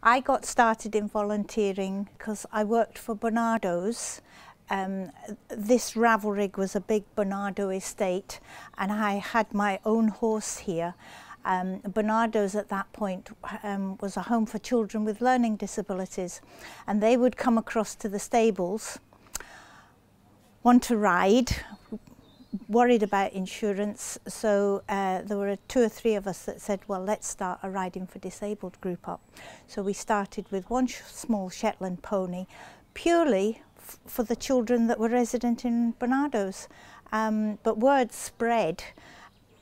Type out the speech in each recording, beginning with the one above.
I got started in volunteering because I worked for Bernardo's. This Ravelrig was a big Bernardo estate, and I had my own horse here. Bernardo's at that point was a home for children with learning disabilities, and they would come across to the stables, want to ride, worried about insurance, so there were 2 or 3 of us that said, well, let's start a Riding for Disabled group up. So we started with one small Shetland pony, purely for the children that were resident in Bernardo's. But word spread,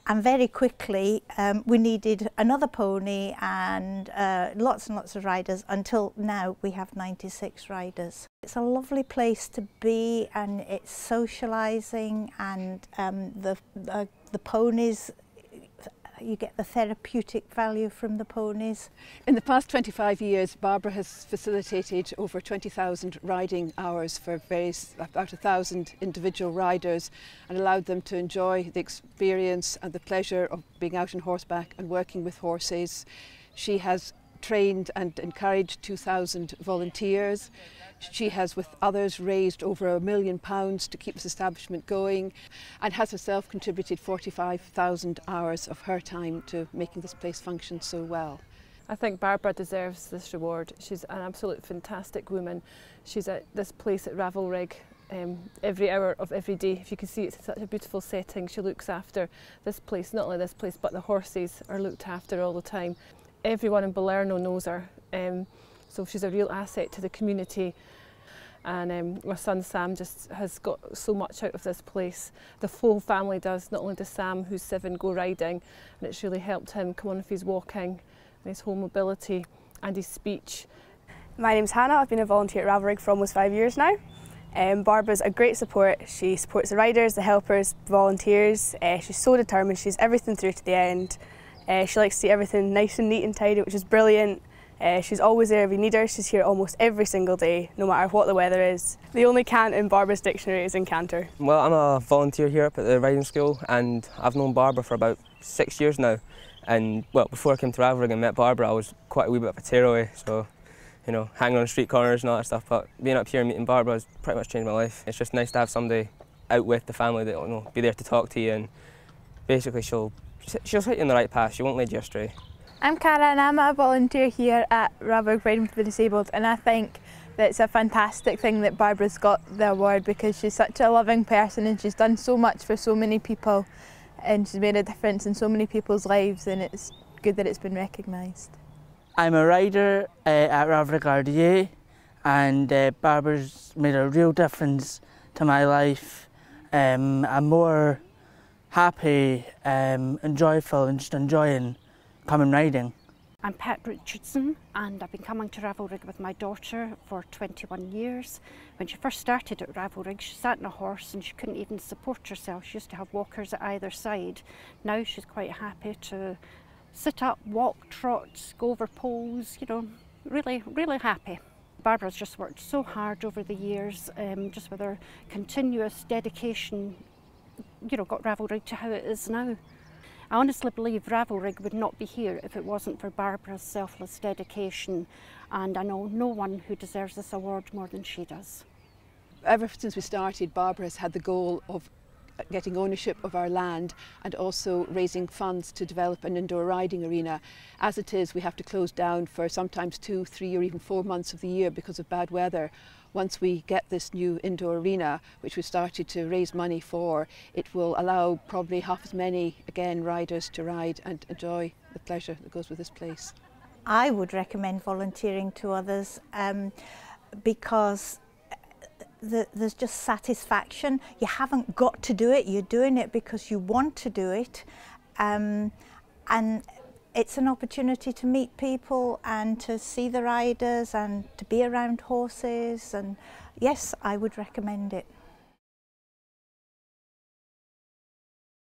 and very quickly we needed another pony and lots and lots of riders, until now we have 96 riders. It's a lovely place to be, and it's socialising, and the ponies, you get the therapeutic value from the ponies. In the past 25 years, Barbara has facilitated over 20,000 riding hours for about 1,000 individual riders, and allowed them to enjoy the experience and the pleasure of being out on horseback and working with horses. She has trained and encouraged 2,000 volunteers. She has, with others, raised over £1 million to keep this establishment going, and has herself contributed 45,000 hours of her time to making this place function so well. I think Barbara deserves this reward. She's an absolute fantastic woman. She's at this place at Ravelrig every hour of every day. If you can see, it's such a beautiful setting. She looks after this place, not only this place, but the horses are looked after all the time. Everyone in Balerno knows her. So she's a real asset to the community, and my son Sam just has got so much out of this place. The whole family does, not only does Sam, who's 7, go riding, and it's really helped him come on with his walking and his whole mobility and his speech. My name's Hannah. I've been a volunteer at Ravelrig for almost 5 years now. Barbara's a great support. She supports the riders, the helpers, volunteers. She's so determined. She's everything through to the end. She likes to see everything nice and neat and tidy, which is brilliant. She's always there if you need her. She's here almost every single day, no matter what the weather is. The only cant in Barbara's dictionary is encanter. Well, I'm a volunteer here up at the riding school, and I've known Barbara for about 6 years now. And well, before I came to Ravelrig and met Barbara, I was quite a wee bit of a tearaway, so you know, hanging on street corners and all that stuff. But being up here and meeting Barbara has pretty much changed my life. It's just nice to have somebody out with the family that will be there to talk to you, and basically she'll set you on the right path. She won't lead you astray. I'm Cara, and I'm a volunteer here at Ravelrig Riding for the Disabled, and I think that it's a fantastic thing that Barbara's got the award, because she's such a loving person and she's done so much for so many people, and she's made a difference in so many people's lives, and it's good that it's been recognised. I'm a rider at Ravelrig R.D.A, and Barbara's made a real difference to my life. I'm more happy and joyful and just enjoying coming riding. I'm Pat Richardson, and I've been coming to Ravelrig with my daughter for 21 years. When she first started at Ravelrig, she sat on a horse and she couldn't even support herself. She used to have walkers at either side. Now she's quite happy to sit up, walk, trot, go over poles, you know, really, really happy. Barbara's just worked so hard over the years, just with her continuous dedication, you know, got Ravelrig to how it is now. I honestly believe Ravelrig would not be here if it wasn't for Barbara's selfless dedication, and I know no one who deserves this award more than she does. Ever since we started, Barbara has had the goal of getting ownership of our land and also raising funds to develop an indoor riding arena. As it is, we have to close down for sometimes 2, 3 or even 4 months of the year because of bad weather. Once we get this new indoor arena, which we started to raise money for, it will allow probably half as many, again, riders to ride and enjoy the pleasure that goes with this place. I would recommend volunteering to others because there's just satisfaction. You haven't got to do it, you're doing it because you want to do it. And it's an opportunity to meet people and to see the riders and to be around horses, and yes, I would recommend it.